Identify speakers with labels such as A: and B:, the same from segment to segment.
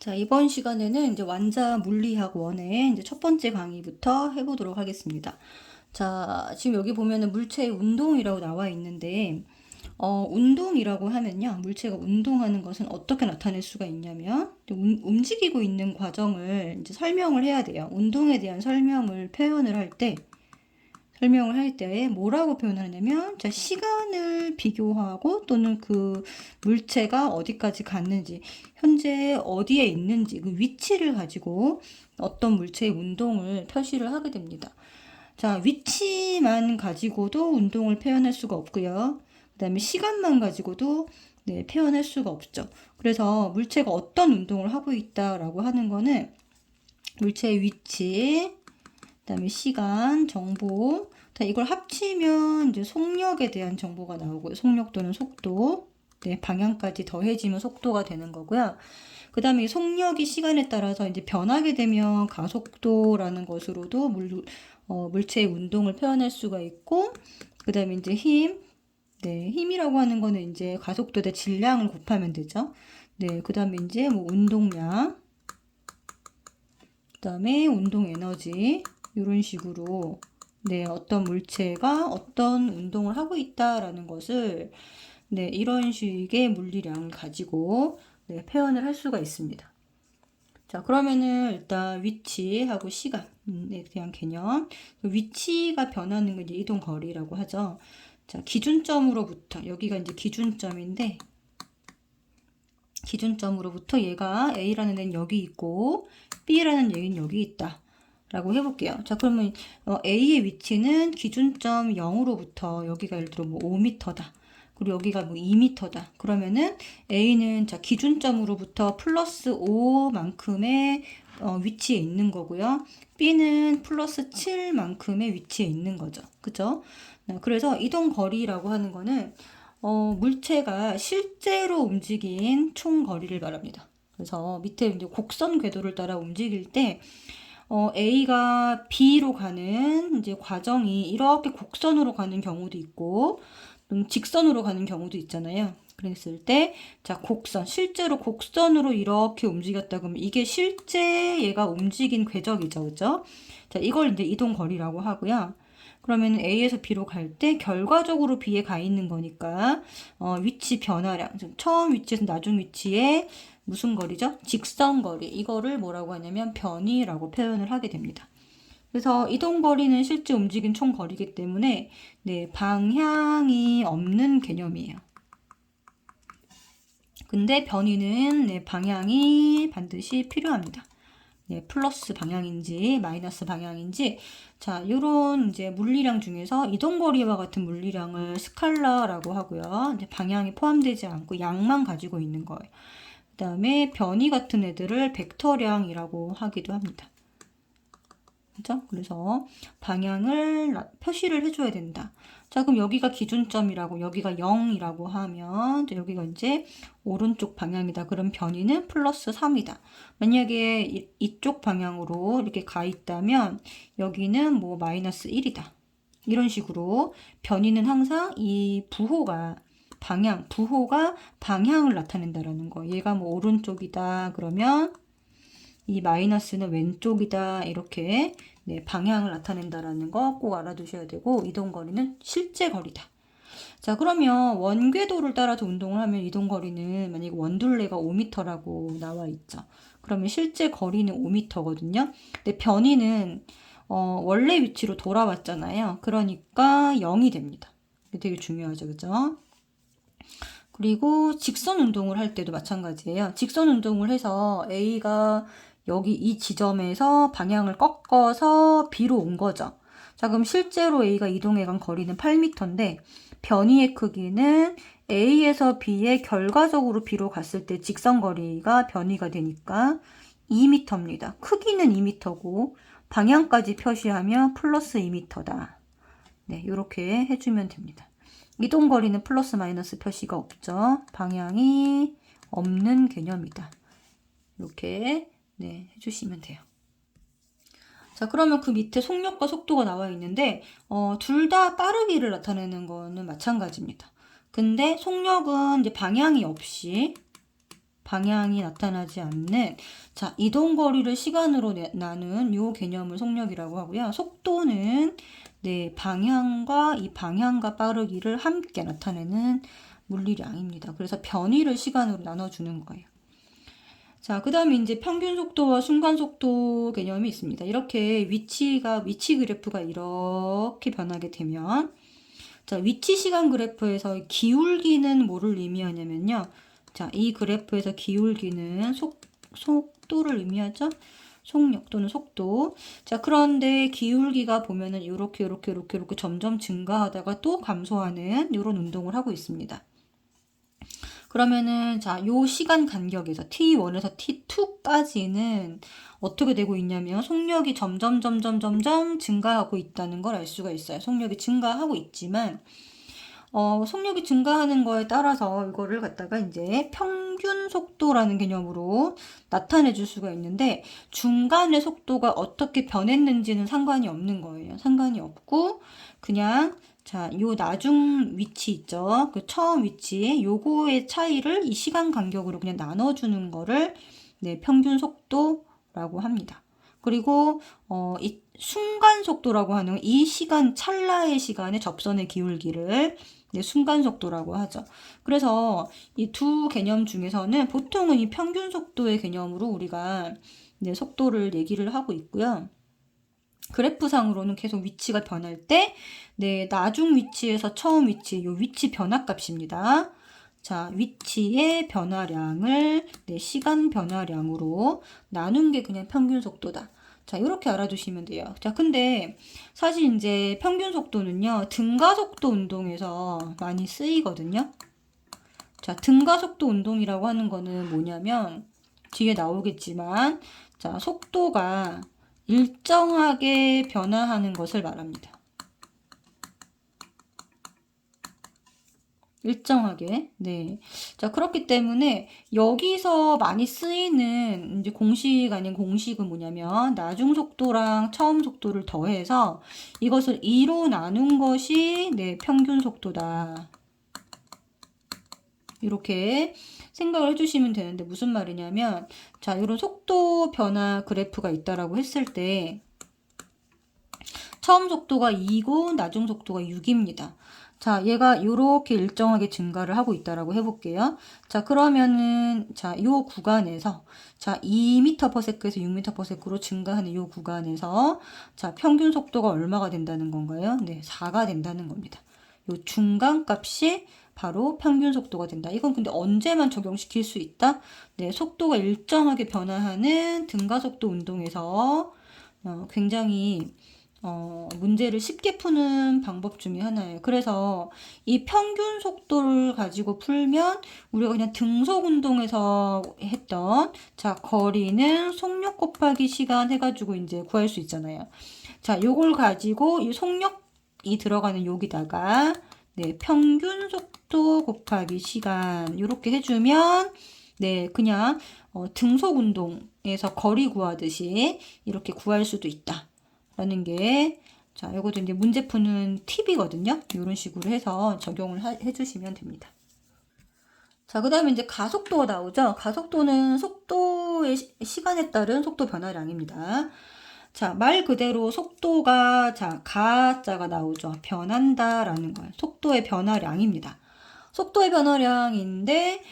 A: 자, 이번 시간에는 이제 완자 물리학 원의 이제 첫 번째 강의부터 해보도록 하겠습니다. 자, 지금 여기 보면은 물체의 운동이라고 나와 있는데, 운동이라고 하면요. 물체가 운동하는 것은 어떻게 나타낼 수가 있냐면, 움직이고 있는 과정을 이제 설명을 해야 돼요. 운동에 대한 설명을 할 때에 뭐라고 표현하냐면, 자, 시간을 비교하고 또는 그 물체가 어디까지 갔는지, 현재 어디에 있는지, 그 위치를 가지고 어떤 물체의 운동을 표시를 하게 됩니다. 자, 위치만 가지고도 운동을 표현할 수가 없고요. 그 다음에 시간만 가지고도 표현할 수가 없죠. 그래서 물체가 어떤 운동을 하고 있다라고 하는 거는 물체의 위치, 그다음에 시간, 정보. 이걸 합치면 이제 속력에 대한 정보가 나오고요. 속력 또는 속도. 네, 방향까지 더해지면 속도가 되는 거고요. 그다음에 속력이 시간에 따라서 이제 변하게 되면 가속도라는 것으로도 물체의 운동을 표현할 수가 있고, 그다음에 이제 힘. 네, 힘이라고 하는 거는 이제 가속도에 질량을 곱하면 되죠. 네, 그다음에 이제 뭐 운동량, 그다음에 운동 에너지. 이런 식으로 어떤 물체가 어떤 운동을 하고 있다라는 것을 이런 식의 물리량을 가지고 표현을 할 수가 있습니다. 자, 그러면은 일단 위치하고 시간에 대한 개념. 위치가 변하는 건 이제 이동 거리라고 하죠. 자, 기준점으로부터 여기가 이제 기준점인데 기준점으로부터 얘가 A라는 애는 여기 있고 B라는 얘는 여기 있다. 라고 해볼게요. 자, 그러면 A의 위치는 기준점 0으로부터 여기가 예를 들어 뭐 5m다. 그리고 여기가 뭐 2m다. 그러면은 A는 자 기준점으로부터 플러스 5만큼의 위치에 있는 거고요. B는 플러스 7만큼의 위치에 있는 거죠. 그죠? 그래서 이동 거리라고 하는 거는 물체가 실제로 움직인 총 거리를 말합니다. 그래서 밑에 이제 곡선 궤도를 따라 움직일 때 A가 B로 가는 이제 과정이 이렇게 곡선으로 가는 경우도 있고, 직선으로 가는 경우도 있잖아요. 그랬을 때, 자, 실제로 곡선으로 이렇게 움직였다 그러면 이게 실제 얘가 움직인 궤적이죠. 그죠? 자, 이걸 이제 이동 거리라고 하고요. 그러면 A에서 B로 갈 때 결과적으로 B에 가 있는 거니까 위치 변화량, 처음 위치에서 나중 위치에 무슨 거리죠? 직선 거리. 이거를 뭐라고 하냐면 변이라고 표현을 하게 됩니다. 그래서 이동 거리는 실제 움직인 총 거리이기 때문에 방향이 없는 개념이에요. 근데 변이는 방향이 반드시 필요합니다. 플러스 방향인지 마이너스 방향인지, 자, 요런 이제 물리량 중에서 이동거리와 같은 물리량을 스칼라라고 하고요. 이제 방향이 포함되지 않고 양만 가지고 있는 거예요. 그 다음에 변이 같은 애들을 벡터량이라고 하기도 합니다. 그죠? 그래서 방향을 표시를 해줘야 된다. 자, 그럼 여기가 기준점이라고, 여기가 0이라고 하면, 여기가 이제 오른쪽 방향이다. 그럼 변이는 플러스 3이다. 만약에 이쪽 방향으로 이렇게 가 있다면, 여기는 뭐 마이너스 1이다. 이런 식으로 변이는 항상 이 부호가 방향을 나타낸다라는 거. 얘가 뭐 오른쪽이다. 그러면 이 마이너스는 왼쪽이다. 이렇게 방향을 나타낸다라는 거 꼭 알아두셔야 되고, 이동거리는 실제 거리다. 자, 그러면 원궤도를 따라서 운동을 하면 이동거리는 만약에 원둘레가 5m라고 나와 있죠. 그러면 실제 거리는 5m거든요. 근데 변이는 원래 위치로 돌아왔잖아요. 그러니까 0이 됩니다. 되게 중요하죠. 그죠? 그리고 직선 운동을 할 때도 마찬가지예요. 직선 운동을 해서 A가 여기 이 지점에서 방향을 꺾어서 B로 온 거죠. 자, 그럼 실제로 A가 이동해 간 거리는 8m인데 변이의 크기는 A에서 B에 결과적으로 B로 갔을 때 직선 거리가 변이가 되니까 2m입니다. 크기는 2m고 방향까지 표시하면 플러스 2m다. 네, 이렇게 해주면 됩니다. 이동거리는 플러스 마이너스 표시가 없죠. 방향이 없는 개념이다. 이렇게 해주시면 돼요. 자, 그러면 그 밑에 속력과 속도가 나와 있는데 둘 다 빠르기를 나타내는 거는 마찬가지입니다. 근데 속력은 이제 방향이 없이 방향이 나타나지 않는 자, 이동 거리를 시간으로 나눈 요 개념을 속력이라고 하고요. 속도는 네, 방향과 이 방향과 빠르기를 함께 나타내는 물리량입니다. 그래서 변위를 시간으로 나눠주는 거예요. 자, 그 다음에 이제 평균 속도와 순간 속도 개념이 있습니다. 이렇게 위치 그래프가 이렇게 변하게 되면 자, 위치 시간 그래프에서 기울기는 뭐를 의미하냐면요. 자, 이 그래프에서 기울기는 속도를 의미하죠. 속력 또는 속도. 자, 그런데 기울기가 보면은 이렇게 점점 증가하다가 또 감소하는 이런 운동을 하고 있습니다. 그러면은 자, 요 시간 간격에서 t1에서 t2까지는 어떻게 되고 있냐면 속력이 점점 증가하고 있다는 걸 알 수가 있어요. 속력이 증가하고 있지만 속력이 증가하는 거에 따라서 이거를 갖다가 이제 평균 속도라는 개념으로 나타내 줄 수가 있는데 중간의 속도가 어떻게 변했는지는 상관이 없는 거예요. 상관이 없고 그냥 자, 요 나중 위치 있죠. 그 처음 위치 요거의 차이를 이 시간 간격으로 그냥 나눠주는 거를 네, 평균 속도라고 합니다. 그리고 이 순간 속도라고 하는 이 시간 찰나의 시간의 접선의 기울기를 네, 순간 속도라고 하죠. 그래서 이 두 개념 중에서는 보통은 이 평균 속도의 개념으로 우리가 네, 속도를 얘기를 하고 있고요. 그래프상으로는 계속 위치가 변할 때, 네, 나중 위치에서 처음 위치, 요 위치 변화값입니다. 자, 위치의 변화량을 네, 시간 변화량으로 나눈 게 그냥 평균 속도다. 자, 이렇게 알아두시면 돼요. 자, 근데 사실 이제 평균 속도는요, 등가속도 운동에서 많이 쓰이거든요. 자, 등가속도 운동이라고 하는 거는 뭐냐면, 뒤에 나오겠지만, 자, 속도가 일정하게 변화하는 것을 말합니다. 일정하게. 네. 자, 그렇기 때문에 여기서 많이 쓰이는 이제 공식 아닌 공식은 뭐냐면 나중 속도랑 처음 속도를 더해서 이것을 2로 나눈 것이 네, 평균 속도다. 이렇게 생각을 해주시면 되는데 무슨 말이냐면 자, 이런 속도 변화 그래프가 있다라고 했을 때 처음 속도가 2고 나중 속도가 6입니다. 자, 얘가 이렇게 일정하게 증가를 하고 있다라고 해볼게요. 자, 그러면은 자, 요 구간에서 자, 2m/s에서 6m/s로 증가하는 요 구간에서 자, 평균 속도가 얼마가 된다는 건가요? 네, 4가 된다는 겁니다. 요 중간 값이 바로 평균 속도가 된다. 이건 근데 언제만 적용시킬 수 있다? 네, 속도가 일정하게 변화하는 등가속도 운동에서 굉장히 문제를 쉽게 푸는 방법 중에 하나예요. 그래서 이 평균 속도를 가지고 풀면 우리가 그냥 등속 운동에서 했던 자, 거리는 속력 곱하기 시간 해가지고 이제 구할 수 있잖아요. 자, 요걸 가지고 이 속력이 들어가는 여기다가 네, 평균 속도 곱하기 시간 이렇게 해주면 네, 그냥 등속 운동에서 거리 구하듯이 이렇게 구할 수도 있다. 라는 게, 자, 이것도 이제 문제 푸는 팁이거든요. 이런 식으로 해서 적용을 해주시면 됩니다. 자, 그 다음에 이제 가속도가 나오죠. 가속도는 속도의 시간에 따른 속도 변화량입니다. 자, 말 그대로 속도가, 자, 가자가 나오죠. 변한다라는 거예요. 속도의 변화량입니다. 속도의 변화량인데,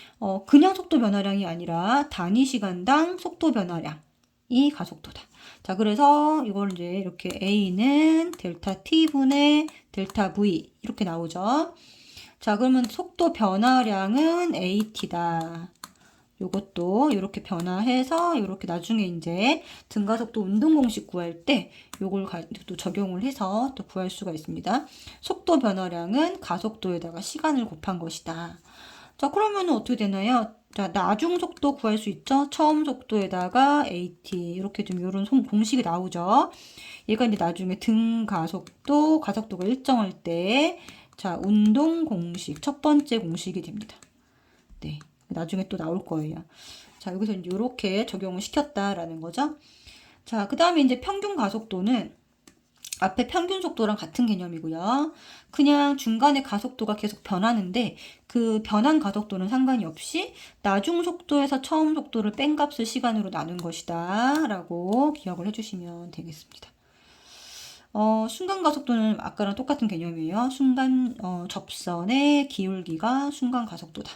A: 그냥 속도 변화량이 아니라 단위 시간당 속도 변화량이 가속도다. 자, 그래서 이걸 이제 이렇게 A는 델타 T분의 델타 V 이렇게 나오죠. 자, 그러면 속도 변화량은 AT다. 요것도 이렇게 변화해서 이렇게 나중에 이제 등가속도 운동 공식 구할 때 요걸 또 적용을 해서 또 구할 수가 있습니다. 속도 변화량은 가속도에다가 시간을 곱한 것이다. 자, 그러면 어떻게 되나요? 자, 나중 속도 구할 수 있죠? 처음 속도에다가 AT 이렇게 좀 이런 공식이 나오죠. 얘가 이제 나중에 등가속도, 가속도가 일정할 때 자, 운동 공식, 첫 번째 공식이 됩니다. 네. 나중에 또 나올 거예요. 자, 여기서 이렇게 적용을 시켰다라는 거죠. 자, 그 다음에 이제 평균 가속도는 앞에 평균 속도랑 같은 개념이고요. 그냥 중간에 가속도가 계속 변하는데 그 변한 가속도는 상관이 없이 나중 속도에서 처음 속도를 뺀 값을 시간으로 나눈 것이다 라고 기억을 해주시면 되겠습니다. 순간 가속도는 아까랑 똑같은 개념이에요. 순간 접선의 기울기가 순간 가속도다.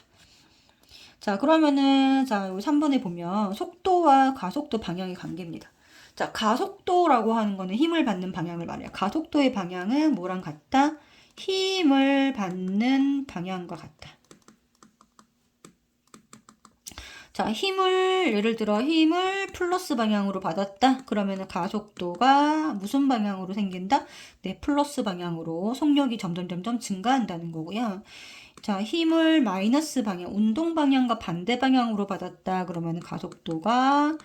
A: 자, 그러면은 자, 여기 3번에 보면 속도와 가속도 방향의 관계입니다. 자, 가속도라고 하는 거는 힘을 받는 방향을 말해요. 가속도의 방향은 뭐랑 같다? 힘을 받는 방향과 같다. 자, 예를 들어 힘을 플러스 방향으로 받았다. 그러면 가속도가 무슨 방향으로 생긴다? 네, 플러스 방향으로 속력이 점점 증가한다는 거고요. 자, 힘을 마이너스 방향, 운동 방향과 반대 방향으로 받았다. 그러면 가속도가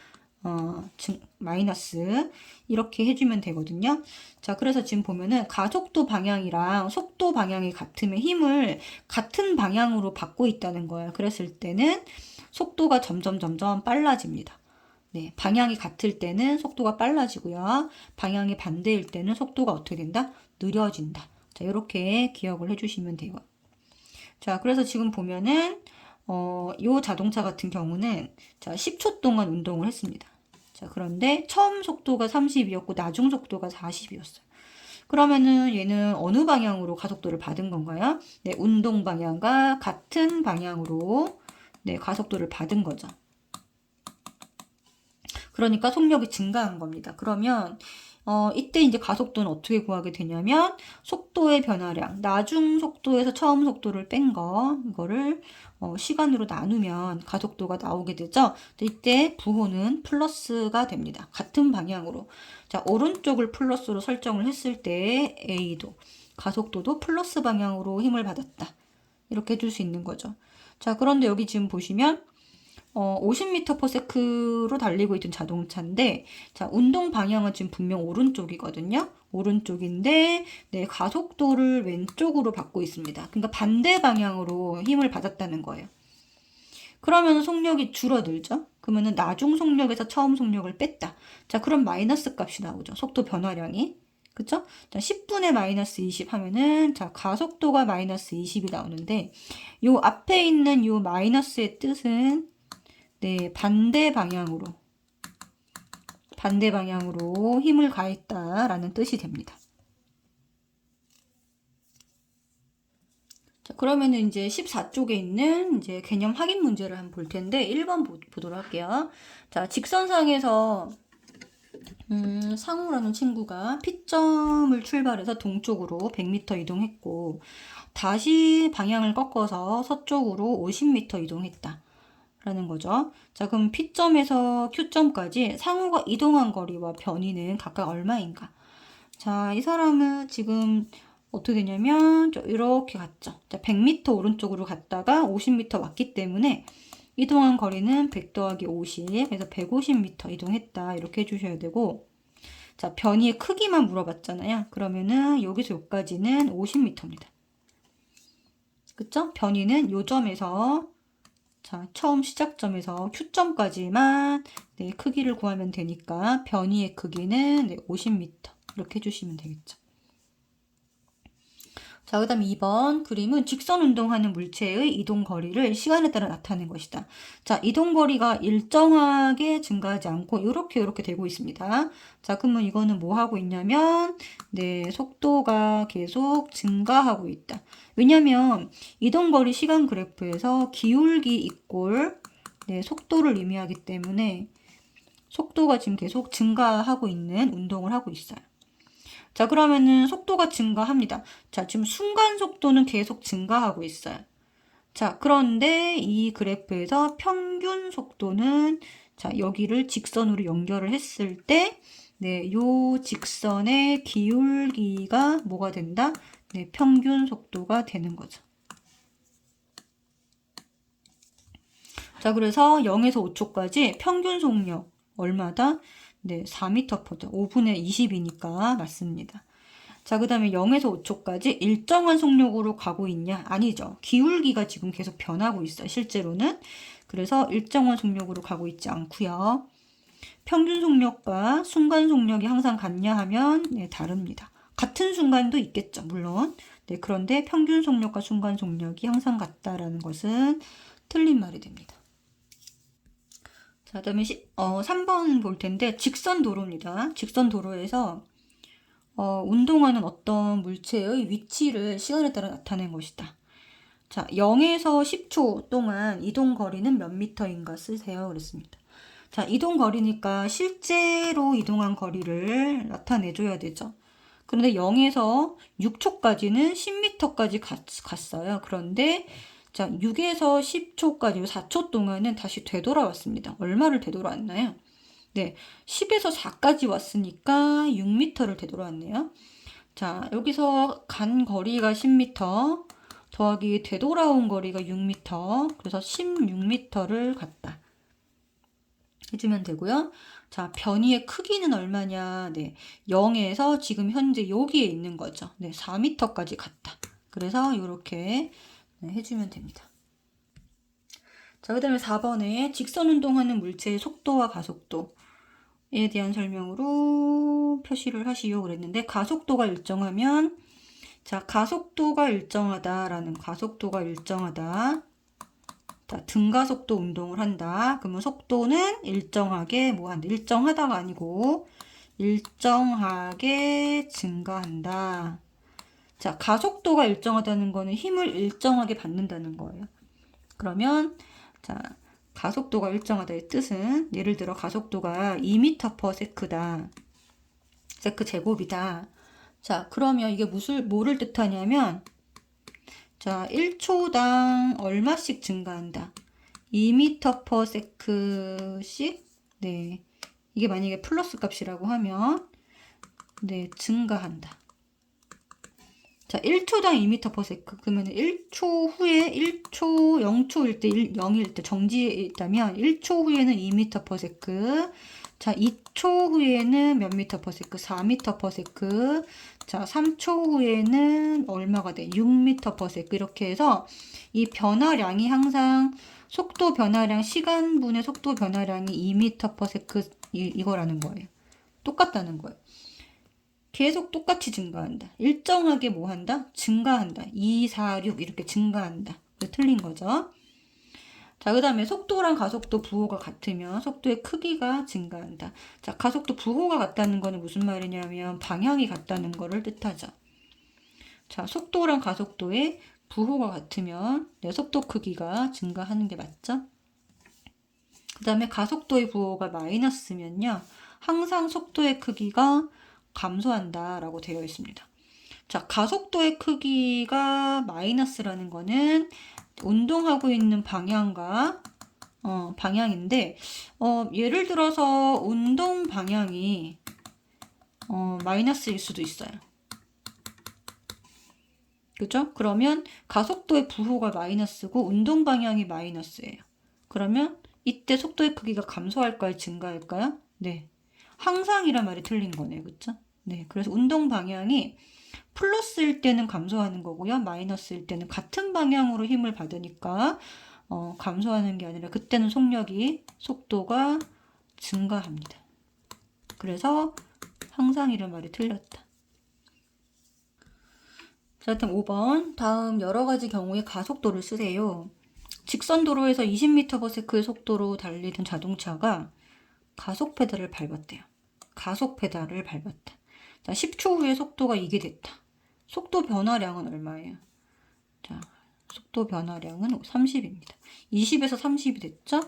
A: 마이너스 이렇게 해주면 되거든요. 자, 그래서 지금 보면은 가속도 방향이랑 속도 방향이 같으면 힘을 같은 방향으로 받고 있다는 거예요. 그랬을 때는 속도가 점점 빨라집니다. 네, 방향이 같을 때는 속도가 빨라지고요. 방향이 반대일 때는 속도가 어떻게 된다? 느려진다. 자, 이렇게 기억을 해주시면 돼요. 자, 그래서 지금 보면은 요 자동차 같은 경우는 자, 10초 동안 운동을 했습니다. 자, 그런데 처음 속도가 30이었고 나중 속도가 40이었어요. 그러면은 얘는 어느 방향으로 가속도를 받은 건가요? 네, 운동 방향과 같은 방향으로 네, 가속도를 받은 거죠. 그러니까 속력이 증가한 겁니다. 그러면 이때 이제 가속도는 어떻게 구하게 되냐면 속도의 변화량, 나중 속도에서 처음 속도를 뺀 이거를 시간으로 나누면 가속도가 나오게 되죠. 이때 부호는 플러스가 됩니다. 같은 방향으로. 자, 오른쪽을 플러스로 설정을 했을 때 A도 가속도도 플러스 방향으로 힘을 받았다. 이렇게 해줄 수 있는 거죠. 자, 그런데 여기 지금 보시면 50m/s로 달리고 있던 자동차인데, 자, 운동 방향은 지금 분명 오른쪽이거든요. 오른쪽인데, 네, 가속도를 왼쪽으로 받고 있습니다. 그러니까 반대 방향으로 힘을 받았다는 거예요. 그러면 속력이 줄어들죠? 그러면은 나중 속력에서 처음 속력을 뺐다. 자, 그럼 마이너스 값이 나오죠. 속도 변화량이. 그쵸? 자, 10분의 마이너스 20 하면은, 자, 가속도가 마이너스 20이 나오는데, 요 앞에 있는 요 마이너스의 뜻은 네, 반대 방향으로 힘을 가했다라는 뜻이 됩니다. 자, 그러면은 이제 14쪽에 있는 이제 개념 확인 문제를 한번 볼 텐데 1번 보도록 할게요. 자, 직선상에서 상우라는 친구가 P점을 출발해서 동쪽으로 100m 이동했고 다시 방향을 꺾어서 서쪽으로 50m 이동했다. 라는 거죠. 자, 그럼 P점에서 Q점까지 상호가 이동한 거리와 변이는 각각 얼마인가? 자, 이 사람은 지금 어떻게 되냐면 이렇게 갔죠. 자, 100m 오른쪽으로 갔다가 50m 왔기 때문에 이동한 거리는 100 더하기 50, 그래서 150m 이동했다. 이렇게 해주셔야 되고, 자, 변이의 크기만 물어봤잖아요. 그러면은 여기서 여기까지는 50m입니다. 그쵸? 변이는 요 점에서 자, 처음 시작점에서 Q점까지만 네, 크기를 구하면 되니까 변이의 크기는 네, 50m 이렇게 해주시면 되겠죠. 자, 그 다음 2번 그림은 직선 운동하는 물체의 이동 거리를 시간에 따라 나타낸 것이다. 자, 이동 거리가 일정하게 증가하지 않고 이렇게 되고 있습니다. 자, 그러면 이거는 뭐 하고 있냐면 네, 속도가 계속 증가하고 있다. 왜냐면 이동 거리 시간 그래프에서 기울기 이꼴 네, 속도를 의미하기 때문에 속도가 지금 계속 증가하고 있는 운동을 하고 있어요. 자, 그러면은 속도가 증가합니다. 자, 지금 순간 속도는 계속 증가하고 있어요. 자, 그런데 이 그래프에서 평균 속도는 자, 여기를 직선으로 연결을 했을 때 네, 요 직선의 기울기가 뭐가 된다? 네, 평균 속도가 되는 거죠. 자, 그래서 0에서 5초까지 평균 속력 얼마다? 네, 4m/죠. 5분의 20이니까 맞습니다. 자, 그 다음에 0에서 5초까지 일정한 속력으로 가고 있냐? 아니죠. 기울기가 지금 계속 변하고 있어요. 실제로는. 그래서 일정한 속력으로 가고 있지 않고요. 평균 속력과 순간 속력이 항상 같냐 하면 네, 다릅니다. 같은 순간도 있겠죠, 물론. 네, 그런데 평균 속력과 순간 속력이 항상 같다라는 것은 틀린 말이 됩니다. 자, 그다음에 3번 볼 텐데 직선 도로입니다. 직선 도로에서 운동하는 어떤 물체의 위치를 시간에 따라 나타낸 것이다. 자, 0에서 10초 동안 이동 거리는 몇 미터인가 쓰세요. 그랬습니다. 자, 이동 거리니까 실제로 이동한 거리를 나타내줘야 되죠. 그런데 0에서 6초까지는 10m까지 갔어요. 그런데 자, 6에서 10초까지 4초 동안은 다시 되돌아왔습니다. 얼마를 되돌아왔나요? 네, 10에서 4까지 왔으니까 6m를 되돌아왔네요. 자, 여기서 간 거리가 10m 더하기 되돌아온 거리가 6m, 그래서 16m를 갔다 해주면 되고요. 자, 변이의 크기는 얼마냐? 네, 0에서 지금 현재 여기에 있는 거죠. 네, 4m까지 갔다. 그래서 이렇게 해주면 됩니다. 자, 그 다음에 4번에 직선 운동하는 물체의 속도와 가속도에 대한 설명으로 표시를 하시오 그랬는데, 가속도가 일정하면, 자, 가속도가 일정하다. 자, 등가속도 운동을 한다. 그러면 속도는 일정하게 뭐 한다. 일정하다가 아니고 일정하게 증가한다. 자, 가속도가 일정하다는 거는 힘을 일정하게 받는다는 거예요. 그러면 자, 가속도가 일정하다의 뜻은 예를 들어 가속도가 2m/s다. 세크 제곱이다. 자, 그러면 이게 뭐를 뜻하냐면 자, 1초당 얼마씩 증가한다. 2m/s씩 네. 이게 만약에 플러스 값이라고 하면 네, 증가한다. 자, 1초당 2m/s. 그러면 1초 후에 1초 0초일 때 0일 때 정지해 있다면 1초 후에는 2m/s. 자, 2초 후에는 몇 m/s? 4m/s. 자, 3초 후에는 얼마가 돼? 6m/s. 이렇게 해서 이 변화량이 항상 속도 변화량, 시간분의 속도 변화량이 2m/s 이거라는 거예요. 똑같다는 거예요. 계속 똑같이 증가한다. 일정하게 뭐 한다? 증가한다. 2, 4, 6 이렇게 증가한다. 틀린 거죠. 자, 그 다음에 속도랑 가속도 부호가 같으면 속도의 크기가 증가한다. 자, 가속도 부호가 같다는 거는 무슨 말이냐면 방향이 같다는 거를 뜻하죠. 자, 속도랑 가속도의 부호가 같으면 내 속도 크기가 증가하는 게 맞죠? 그 다음에 가속도의 부호가 마이너스면요. 항상 속도의 크기가 감소한다라고 되어 있습니다. 자, 가속도의 크기가 마이너스라는 거는 운동하고 있는 방향과 방향인데 예를 들어서 운동 방향이 마이너스일 수도 있어요. 그죠? 그러면 가속도의 부호가 마이너스고 운동 방향이 마이너스예요. 그러면 이때 속도의 크기가 감소할까요? 증가할까요? 네. 항상이란 말이 틀린 거네요. 그쵸? 네. 그래서 운동 방향이 플러스일 때는 감소하는 거고요. 마이너스일 때는 같은 방향으로 힘을 받으니까 감소하는 게 아니라 그때는 속도가 증가합니다. 그래서 항상이란 말이 틀렸다. 자, 일단 5번. 다음 여러 가지 경우에 가속도를 쓰세요. 직선 도로에서 20m/s의 속도로 달리던 자동차가 가속 페달을 밟았대요. 가속 페달을 밟았다. 자, 10초 후에 속도가 이게 됐다. 속도 변화량은 얼마예요? 자, 속도 변화량은 30입니다. 20에서 30이 됐죠?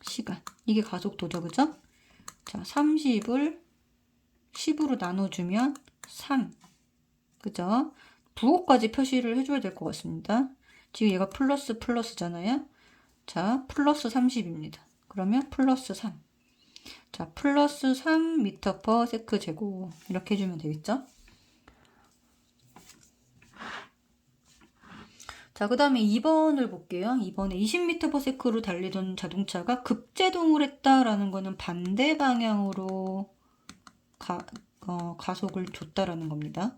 A: 시간. 이게 가속도죠, 그죠? 자, 30을 10으로 나눠주면 3. 그죠? 부호까지 표시를 해줘야 될 것 같습니다. 지금 얘가 플러스잖아요. 자, 플러스 30입니다. 그러면 플러스 3. 자, 플러스 3m/s 제곱. 이렇게 해주면 되겠죠? 자, 그 다음에 2번을 볼게요. 2번에 20m/s로 달리던 자동차가 급제동을 했다라는 거는 반대 방향으로 가속을 줬다라는 겁니다.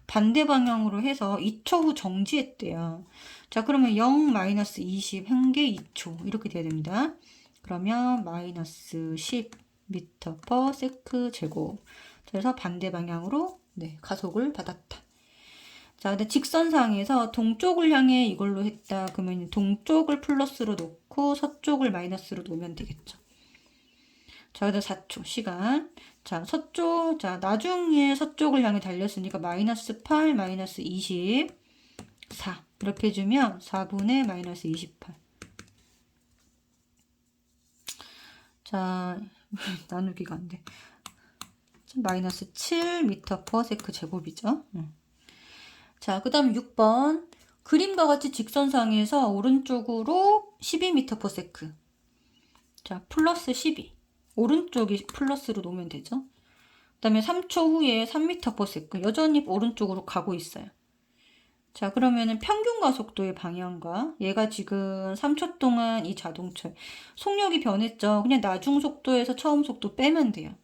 A: 반대 방향으로 해서 2초 후 정지했대요. 자, 그러면 0-20 한 개 2초 이렇게 돼야 됩니다. 그러면 마이너스 10m/s 제곱. 그래서 반대 방향으로 네, 가속을 받았다. 자, 근데 직선상에서 동쪽을 향해 이걸로 했다. 그러면 동쪽을 플러스로 놓고 서쪽을 마이너스로 놓으면 되겠죠. 자, 그다음 4초 시간. 자, 서쪽. 자, 나중에 서쪽을 향해 달렸으니까 마이너스 8, 마이너스 24. 이렇게 해주면 4분의 마이너스 28. 자, 나누기가 안 돼. 마이너스 7m/s 제곱이죠. 자, 그 다음 6번. 그림과 같이 직선상에서 오른쪽으로 12m/s. 자, 플러스 12. 오른쪽이 플러스로 놓으면 되죠. 그 다음에 3초 후에 3m/s. 여전히 오른쪽으로 가고 있어요. 자, 그러면은 평균 가속도의 방향과 얘가 지금 3초 동안 이 자동차 속력이 변했죠. 그냥 나중 속도에서 처음 속도 빼면 돼요.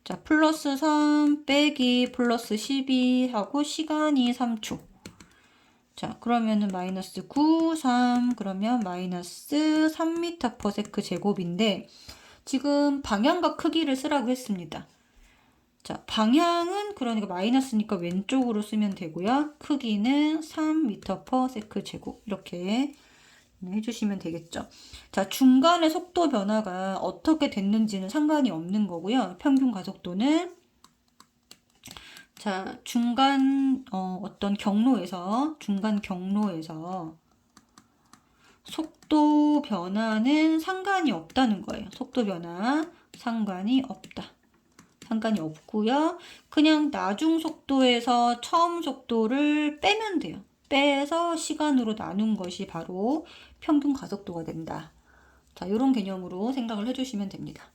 A: 자, 플러스 3 빼기 플러스 12 하고 시간이 3초. 자, 그러면은 마이너스 9, 3 그러면 마이너스 3m/s 제곱인데 지금 방향과 크기를 쓰라고 했습니다. 자, 방향은 그러니까 마이너스니까 왼쪽으로 쓰면 되고요. 크기는 3m/s 제곱 이렇게 해주시면 되겠죠. 자, 중간에 속도 변화가 어떻게 됐는지는 상관이 없는 거고요. 평균 가속도는 자, 중간 어떤 경로에서 중간 경로에서 속도 변화는 상관이 없다는 거예요. 속도 변화 상관이 없다. 상관이 없고요. 그냥 나중 속도에서 처음 속도를 빼면 돼요. 빼서 시간으로 나눈 것이 바로 평균 가속도가 된다. 자, 이런 개념으로 생각을 해주시면 됩니다.